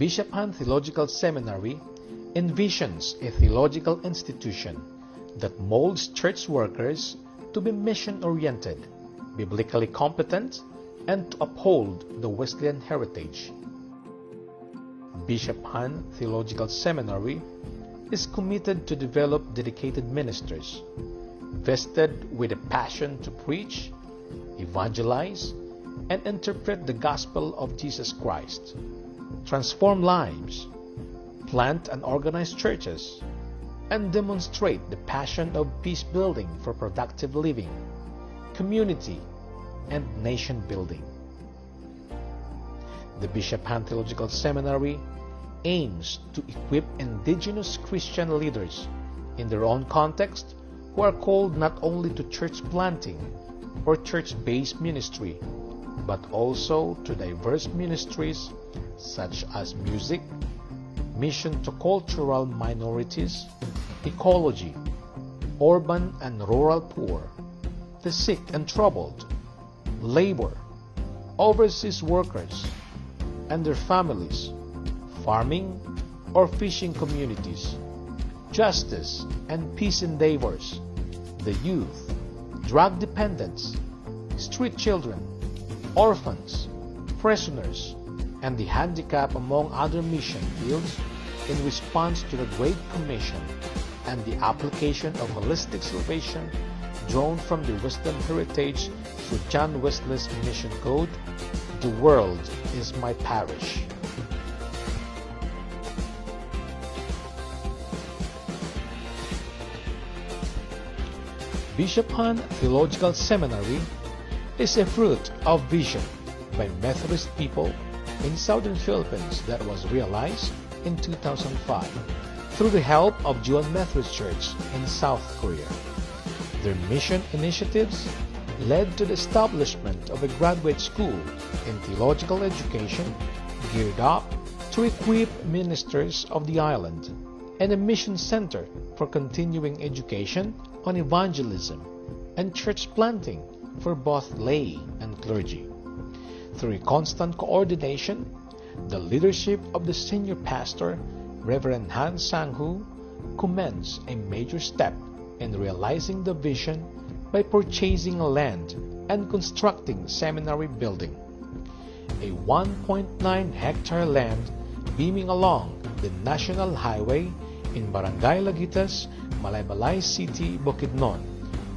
Bishop Han Theological Seminary envisions a theological institution that molds church workers to be mission-oriented, biblically competent, and to uphold the Wesleyan heritage. Bishop Han Theological Seminary is committed to develop dedicated ministers, vested with a passion to preach, evangelize, and interpret the gospel of Jesus Christ, transform lives, plant and organize churches, and demonstrate the passion of peace building for productive living, community, and nation building. The Bishop Han Theological Seminary aims to equip indigenous Christian leaders in their own context who are called not only to church planting or church-based ministry, but also to diverse ministries such as music, mission to cultural minorities, ecology, urban and rural poor, the sick and troubled, labor, overseas workers and their families, farming or fishing communities, justice and peace endeavors, the youth, drug dependents, street children, orphans, prisoners, and the handicapped, among other mission fields, in response to the Great Commission and the application of holistic salvation drawn from the Western heritage through John Wesley's mission code, "The world is my parish." Bishop Han Theological Seminary is a fruit of vision by Methodist people in Southern Philippines that was realized in 2005 through the help of Juan Methodist Church in South Korea. Their mission initiatives led to the establishment of a graduate school in theological education geared up to equip ministers of the island, and a mission center for continuing education on evangelism and church planting for both lay and clergy. Through constant coordination, the leadership of the senior pastor, Reverend Han Sang-Hu, commenced a major step in realizing the vision by purchasing land and constructing seminary building. A 1.9-hectare land beaming along the National Highway in Barangay Laguitas, Malaybalay City, Bukidnon,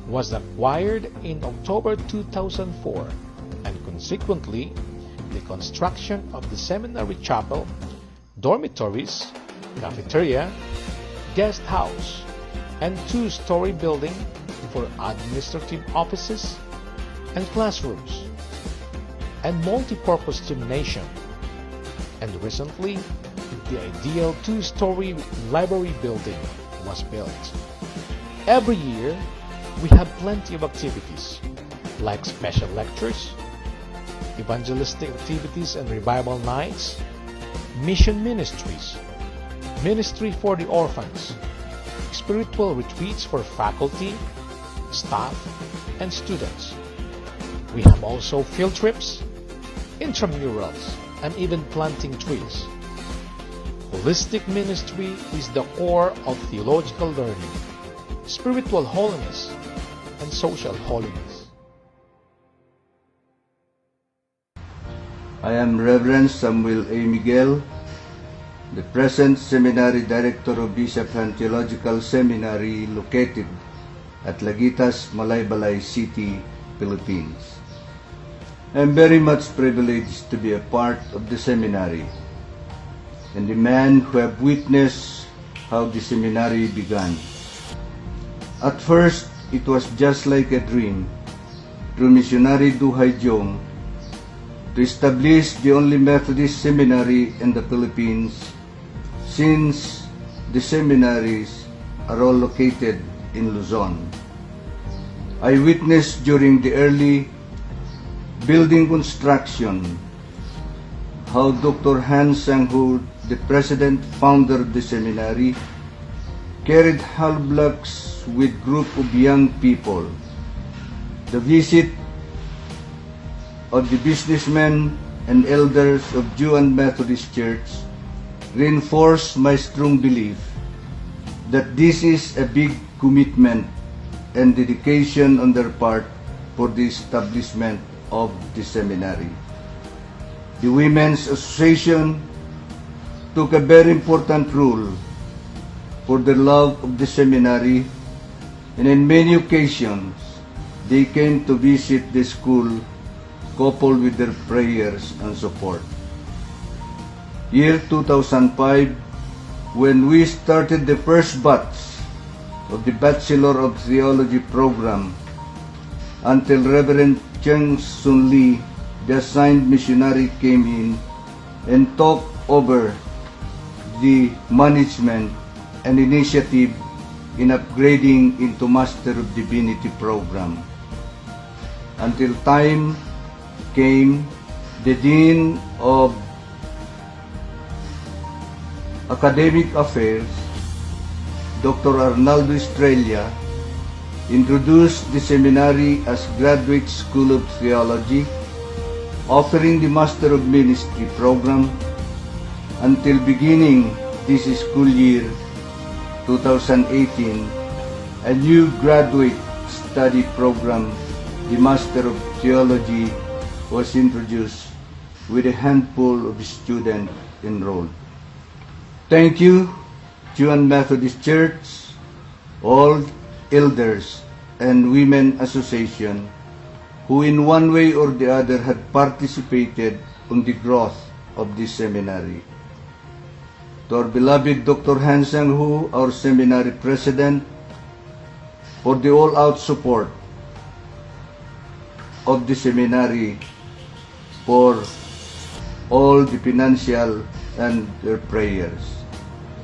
was acquired in October 2004, and consequently, the construction of the seminary chapel, dormitories, cafeteria, guest house, and two-story building for administrative offices and classrooms, and multi-purpose gymnasium, and recently, the ideal two-story library building was built. Every year, we have plenty of activities like special lectures, evangelistic activities and revival nights, mission ministries, ministry for the orphans, spiritual retreats for faculty, staff, and students. We have also field trips, intramurals, and even planting trees. Holistic ministry is the core of theological learning, spiritual holiness, and social holiness. I am Reverend Samuel A. Miguel, the present Seminary Director of Bishop Han Theological Seminary located at Laguitas, Malaybalay City, Philippines. I am very much privileged to be a part of the seminary and the man who have witnessed how the seminary began. At first, it was just like a dream through missionary Duhay Jong to establish the only Methodist seminary in the Philippines, since the seminaries are all located in Luzon. I witnessed during the early building construction how Dr. Han Sang-Hu, the president founder of the seminary, carried hull blocks with group of young people. The visit of the businessmen and elders of Juan Methodist Church reinforce my strong belief that this is a big commitment and dedication on their part for the establishment of the seminary. The Women's Association took a very important role for the love of the seminary, and in many occasions they came to visit the school coupled with their prayers and support. Year 2005, when we started the first batch of the Bachelor of Theology program, until Reverend Cheng Sun Lee, the assigned missionary, came in and took over the management and initiative in upgrading into Master of Divinity program. Until time came, the Dean of Academic Affairs, Dr. Arnaldo Estrella, introduced the seminary as Graduate School of Theology, offering the Master of Ministry program until beginning this school year 2018, a new graduate study program, the Master of Theology, was introduced with a handful of students enrolled. Thank you, Juan Methodist Church, all elders and women association who in one way or the other had participated on the growth of this seminary. To our beloved Dr. Han Sang-Hu, our seminary president, for the all-out support of the seminary for all the financial and their prayers.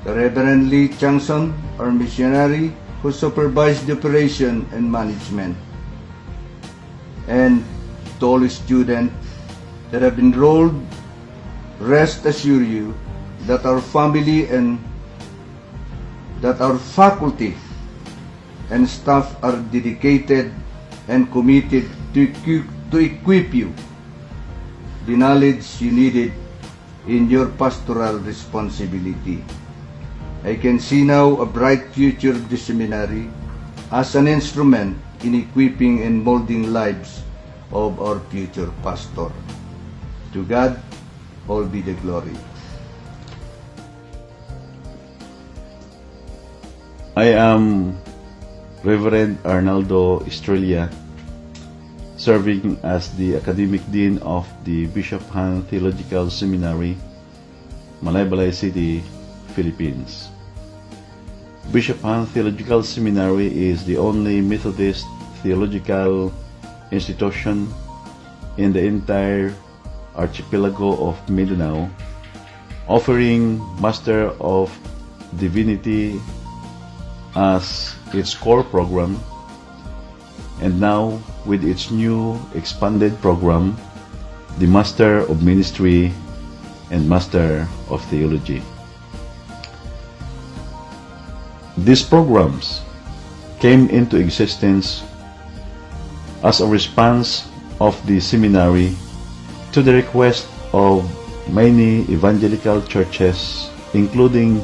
The Reverend Lee Changson, our missionary, who supervised the operation and management. And to all students that have enrolled, rest assure you that our family and that our faculty and staff are dedicated and committed to equip you the knowledge you needed in your pastoral responsibility. I can see now a bright future of the seminary as an instrument in equipping and molding lives of our future pastor. To God, all be the glory. I am Reverend Arnaldo Estrella, serving as the Academic Dean of the Bishop Han Theological Seminary, Malaybalay City, Philippines. Bishop Han Theological Seminary is the only Methodist theological institution in the entire archipelago of Mindanao, offering Master of Divinity as its core program, and now with its new expanded program, the Master of Ministry and Master of Theology. These programs came into existence as a response of the seminary to the request of many evangelical churches, including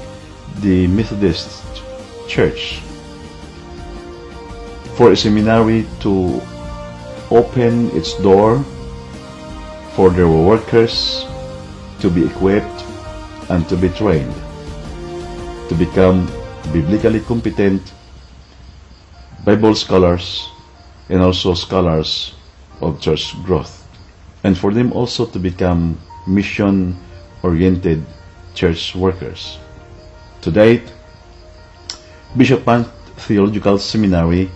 the Methodist Church, for a seminary to open its door for their workers to be equipped and to be trained to become biblically competent Bible scholars and also scholars of church growth, and for them also to become mission-oriented church workers. To date, Bishop Han Theological Seminary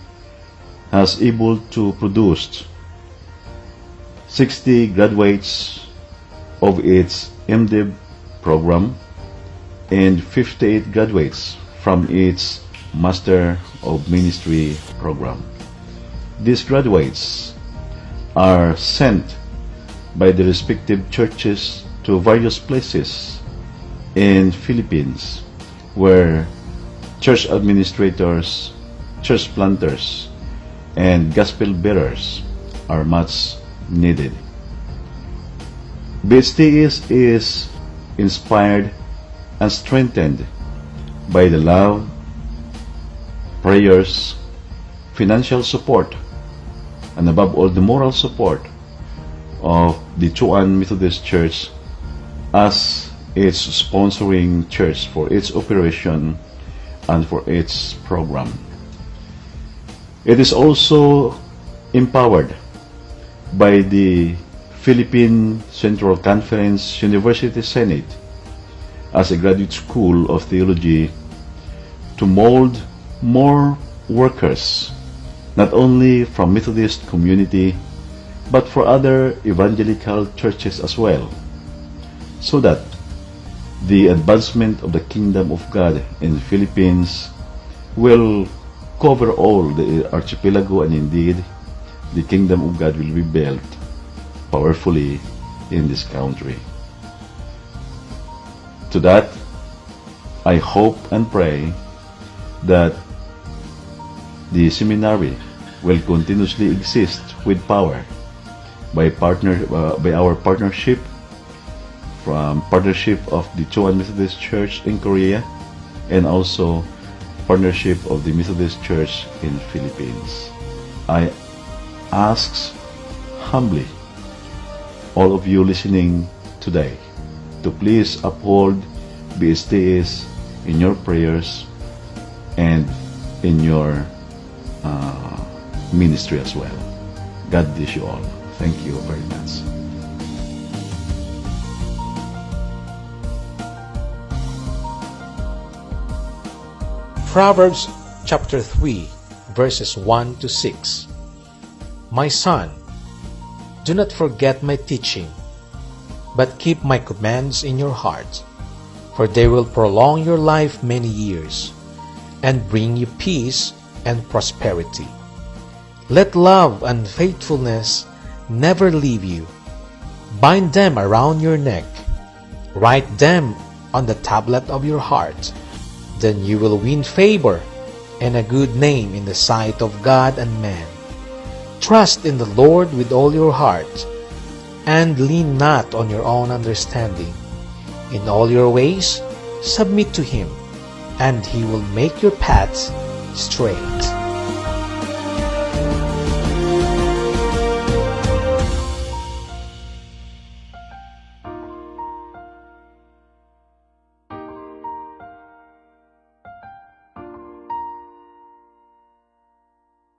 has able to produce 60 graduates of its MDiv program and 58 graduates from its Master of Ministry program. These graduates are sent by the respective churches to various places in Philippines where church administrators, church planters, and gospel bearers are much needed. BHTS is inspired and strengthened by the love, prayers, financial support, and above all, the moral support of the Tutanes Methodist Church as its sponsoring church for its operation and for its program. It is also empowered by the Philippine Central Conference University Senate as a graduate school of theology to mold more workers, not only from Methodist community, but for other evangelical churches as well, so that the advancement of the kingdom of God in the Philippines will cover all the archipelago, and indeed the kingdom of God will be built powerfully in this country. To that, I hope and pray that the seminary will continuously exist with power by our partnership of the Tutanes Methodist Church in Korea, and also partnership of the Methodist Church in Philippines. I ask humbly all of you listening today to please uphold BSTS in your prayers and in your ministry as well. God bless you all. Thank you very much. Proverbs chapter 3, verses 1 to 6. My son, do not forget my teaching, but keep my commands in your heart, for they will prolong your life many years, and bring you peace and prosperity. Let love and faithfulness never leave you. Bind them around your neck. Write them on the tablet of your heart. Then you will win favor and a good name in the sight of God and man. Trust in the Lord with all your heart, and lean not on your own understanding. In all your ways submit to Him, and He will make your paths straight.